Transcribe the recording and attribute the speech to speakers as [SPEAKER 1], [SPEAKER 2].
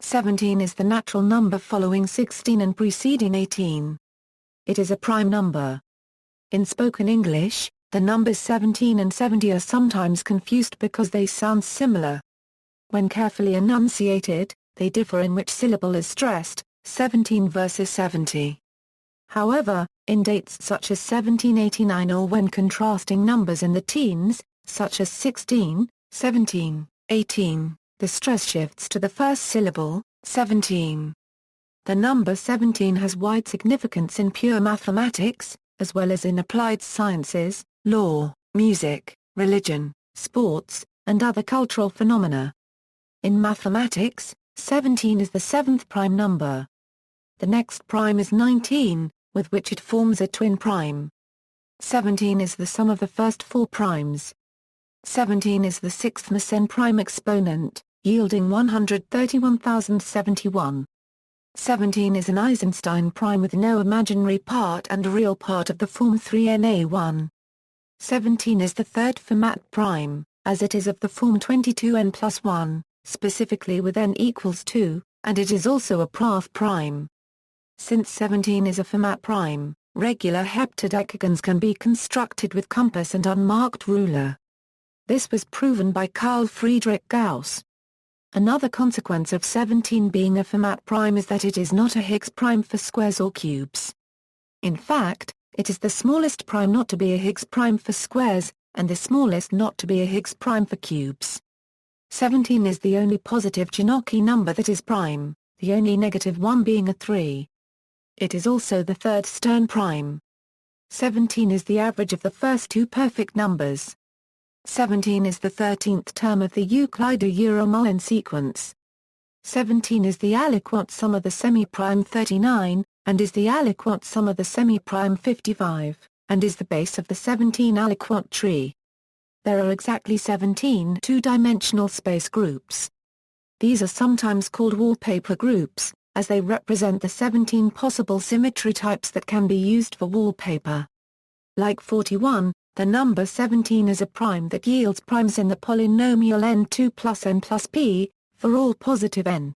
[SPEAKER 1] 17 is the natural number following 16 and preceding 18. It is a prime number. In spoken English, the numbers 17 and 70 are sometimes confused because they sound similar. When carefully enunciated, they differ in which syllable is stressed, 17 versus 70. However, in dates such as 1789 or when contrasting numbers in the teens, such as 16, 17, 18, the stress shifts to the first syllable, 17. The number 17 has wide significance in pure mathematics, as well as in applied sciences, law, music, religion, sports, and other cultural phenomena. In mathematics, 17 is the seventh prime number. The next prime is 19, with which it forms a twin prime. 17 is the sum of the first four primes. 17 is the sixth Mersenne prime exponent, yielding 131,071. 17 is an Eisenstein prime with no imaginary part and a real part of the form 3Na1. 17 is the third Fermat prime, as it is of the form 22n plus 1, specifically with n equals 2, and it is also a Prath prime. Since 17 is a Fermat prime, regular heptadecagons can be constructed with compass and unmarked ruler. This was proven by Carl Friedrich Gauss. Another consequence of 17 being a Fermat prime is that it is not a Higgs prime for squares or cubes. In fact, it is the smallest prime not to be a Higgs prime for squares, and the smallest not to be a Higgs prime for cubes. 17 is the only positive Giannocchi number that is prime, the only negative one being a 3. It is also the third Stern prime. 17 is the average of the first two perfect numbers. 17 is the 13th term of the Euclidean-Euro-Mullen sequence. 17 is the aliquot sum of the semi-prime 39, and is the aliquot sum of the semi-prime 55, and is the base of the 17 aliquot tree. There are exactly 17 two-dimensional space groups. These are sometimes called wallpaper groups, as they represent the 17 possible symmetry types that can be used for wallpaper. Like 41, the number 17 is a prime that yields primes in the polynomial n2 plus n plus p, for all positive n.